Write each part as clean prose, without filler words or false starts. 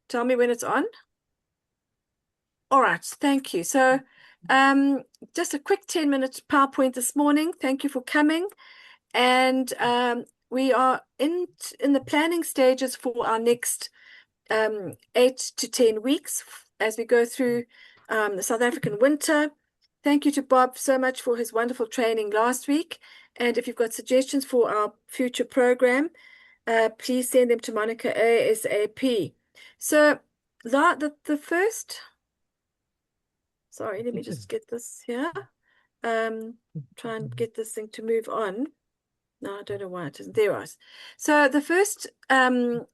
tell me when it's on. All right, thank you. So, just a quick 10-minute PowerPoint this morning. Thank you for coming. And we are in the planning stages for our next 8 to 10 weeks as we go through the South African winter. Thank you to Bob so much for his wonderful training last week. And if you've got suggestions for our future program, please send them to Monica ASAP. So the first, sorry, let me just get this here. Try and get this thing to move on. No, I don't know why it isn't. There it was. So the first 10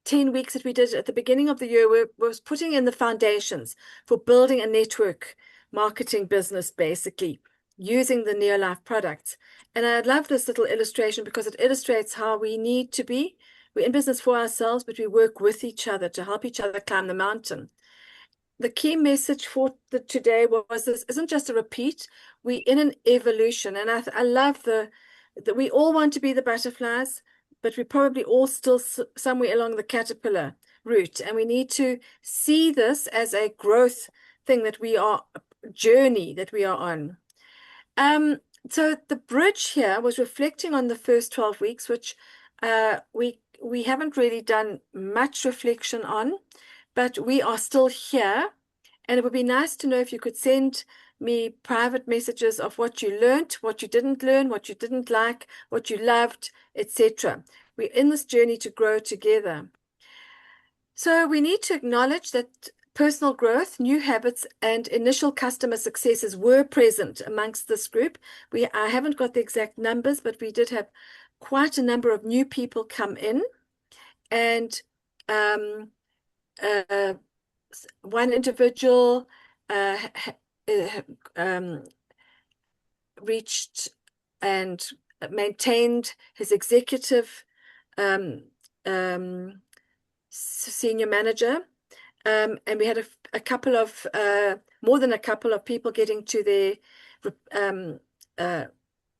weeks that we did at the beginning of the year was putting in the foundations for building a network marketing business, basically using the Neolife products. And I love this little illustration because it illustrates how we need to be. We're in business for ourselves, but we work with each other to help each other climb the mountain. The key message for today was this isn't just a repeat. We're in an evolution. And I love that we all want to be the butterflies, but we're probably all still somewhere along the caterpillar route. And we need to see this as a growth thing that we are, a journey that we are on. So the bridge here was reflecting on the first 12 weeks, which we haven't really done much reflection on, but we are still here. And it would be nice to know if you could send me private messages of what you learned, what you didn't learn, what you didn't like, what you loved, etc. We're in this journey to grow together. So we need to acknowledge that personal growth, new habits, and initial customer successes were present amongst this group. I haven't got the exact numbers, but we did have quite a number of new people come in. And one individual reached and maintained his executive senior manager. And we had a couple of, more than a couple of people getting to their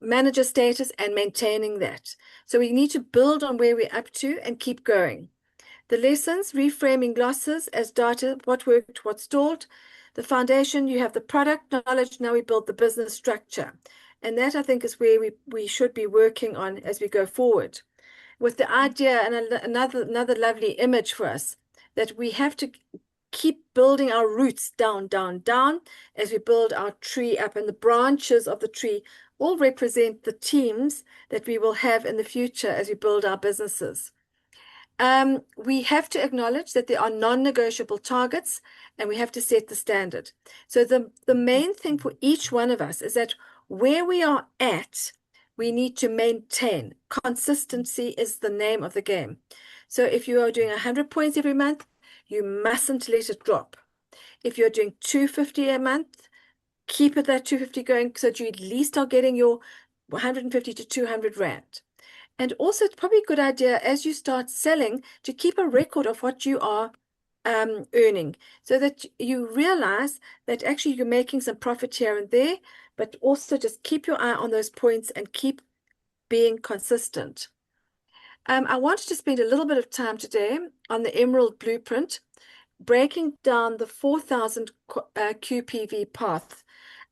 manager status and maintaining that. So we need to build on where we're up to and keep going. The lessons, reframing losses as data, what worked, what stalled. The foundation, you have the product knowledge, now we build the business structure. And that, I think, is where we should be working on as we go forward. With the idea, and another lovely image for us, that we have to keep building our roots down, down, down, as we build our tree up. And the branches of the tree all represent the teams that we will have in the future as we build our businesses. We have to acknowledge that there are non-negotiable targets and we have to set the standard. So the main thing for each one of us is that where we are at, we need to maintain. Consistency is the name of the game. So if you are doing 100 points every month, you mustn't let it drop. If you're doing 250 a month, keep it that 250 going so that you at least are getting your 150 to 200 Rand. And also, it's probably a good idea as you start selling to keep a record of what you are earning so that you realize that actually you're making some profit here and there, but also just keep your eye on those points and keep being consistent. I wanted to spend a little bit of time today on the Emerald Blueprint, breaking down the 4,000 QPV path.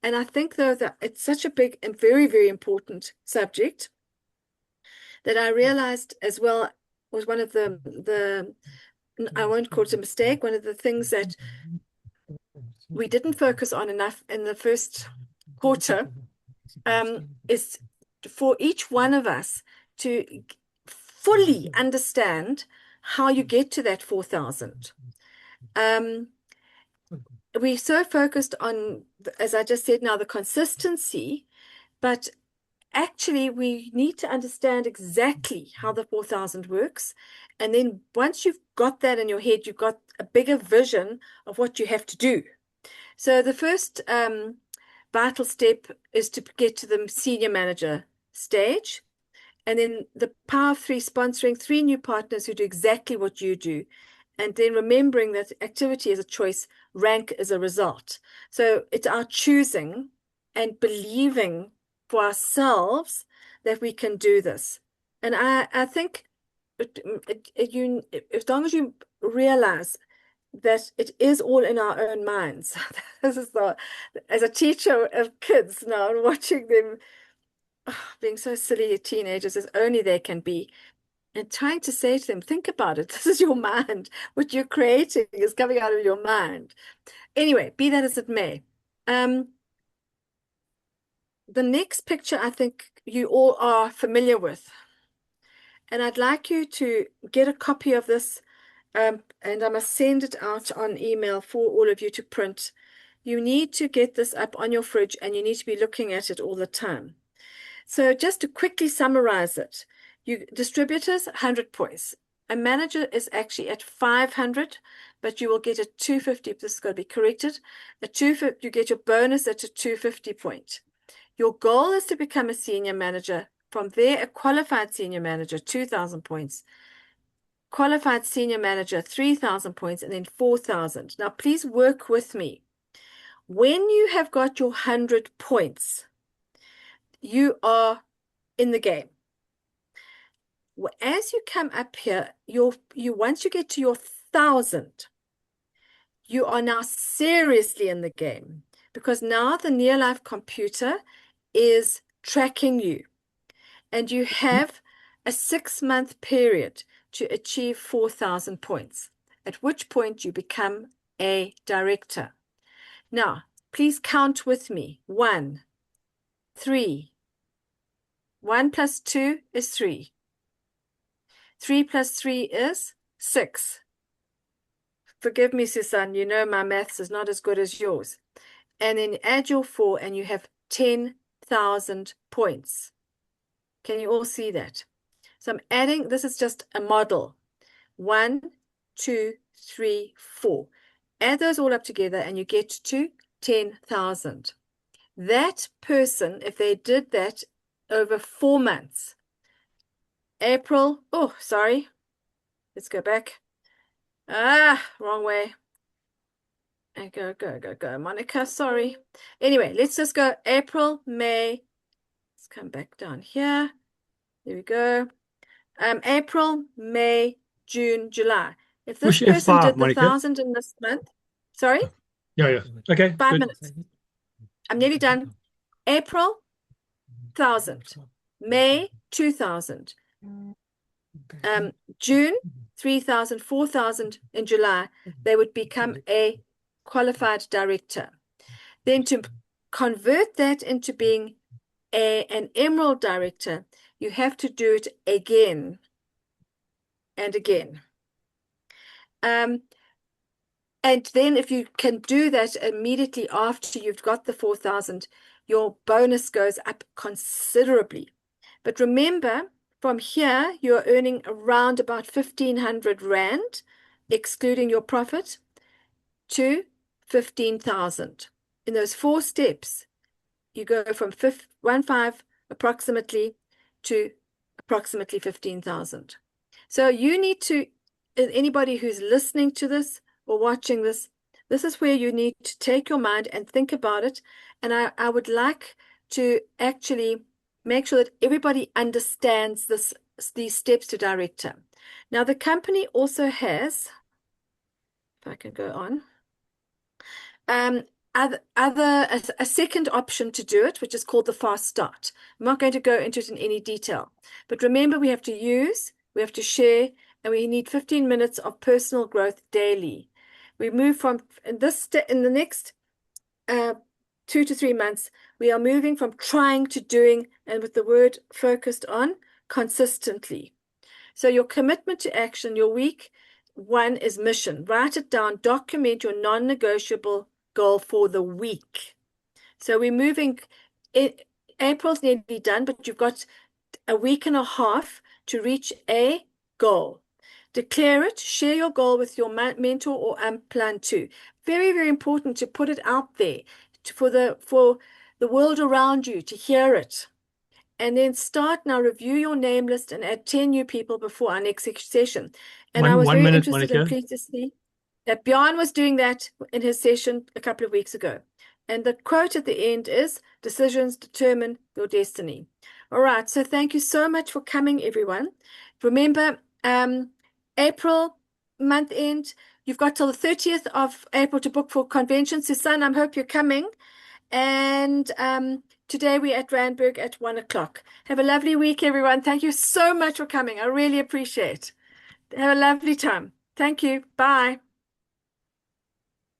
And I think, though, that it's such a big and very, very important subject that I realized as well was one of the I won't call it a mistake, one of the things that we didn't focus on enough in the first quarter is for each one of us to fully understand how you get to that 4,000. We're so focused on, as I just said now, the consistency, but actually, we need to understand exactly how the 4,000 works. And then once you've got that in your head, you've got a bigger vision of what you have to do. So the first vital step is to get to the senior manager stage. And then the power of three, sponsoring 3 new partners who do exactly what you do. And then remembering that activity is a choice, rank is a result. So it's our choosing and believing for ourselves that we can do this. And I think as long as you realize that it is all in our own minds. This is as a teacher of kids now, and watching them being so silly teenagers as only they can be, and trying to say to them, think about it. This is your mind. What you're creating is coming out of your mind. Anyway, be that as it may. The next picture I think you all are familiar with. And I'd like you to get a copy of this, and I must send it out on email for all of you to print. You need to get this up on your fridge, and you need to be looking at it all the time. So just to quickly summarize it, distributors, 100 points. A manager is actually at 500, but you will get a 250. This has got to be corrected. You get your bonus at a 250 point. Your goal is to become a senior manager. From there, a qualified senior manager, 2,000 points. Qualified senior manager, 3,000 points, and then 4,000. Now, please work with me. When you have got your 100 points, you are in the game. As you come up here, once you get to your 1,000, you are now seriously in the game, because now the near life computer is tracking you, and you have a 6-month period to achieve 4,000 points, at which point you become a director. Now, please count with me. 1, 3. 1 plus 2 is 3. 3 plus 3 is 6. Forgive me, Susan, you know my maths is not as good as yours. And then add your 4 and you have 10,000 points. Can you all see that? So I'm adding, this is just a model. 1, 2, 3, 4. Add those all up together and you get to 10,000. That person, if they did that over 4 months, April, oh, sorry. Let's go back. Wrong way. And go. Monica, sorry. Anyway, let's just go April, May. Let's come back down here. There we go. April, May, June, July. If this Push person F5, did the Monica. 1,000 in this month, sorry? Yeah. Okay. 5 good. minutes. I'm nearly done. April, 1,000. May, 2,000. June, 3,000, 4,000 in July. They would become a qualified director. Then to convert that into being an emerald director, you have to do it again and again. And then if you can do that immediately after you've got the 4,000, your bonus goes up considerably. But remember, from here, you're earning around about 1,500 Rand, excluding your profit, to 15,000. In those 4 steps, you go from 15 approximately to approximately 15,000. So you need to, anybody who's listening to this or watching this, this is where you need to take your mind and think about it. And I would like to actually make sure that everybody understands these steps to director. Now, the company also has, if I can go on, a second option to do it, which is called the fast start. I'm not going to go into it in any detail, but remember, we have to use, we have to share, and we need 15 minutes of personal growth daily. We move from in the next 2 to 3 months, we are moving from trying to doing, and with the word focused on, consistently. So your commitment to action, your week 1 is mission. Write it down, document your non-negotiable goal for the week. So we're moving, April's nearly done, but you've got a week and a half to reach a goal. Declare it, share your goal with your mentor or plan too. Very, very important to put it out there for the world around you to hear it. And then start now, review your name list and add 10 new people before our next session. And I was very interested and pleased to see that Bjorn was doing that in his session a couple of weeks ago. And the quote at the end is, decisions determine your destiny. All right, so thank you so much for coming, everyone. Remember, April month end, you've got till the 30th of April to book for convention. Susanne, I hope you're coming. And today we're at Randburg at 1 o'clock. Have a lovely week, everyone. Thank you so much for coming. I really appreciate it. Have a lovely time. Thank you. Bye.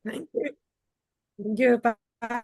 Thank you. Thank you. Bye.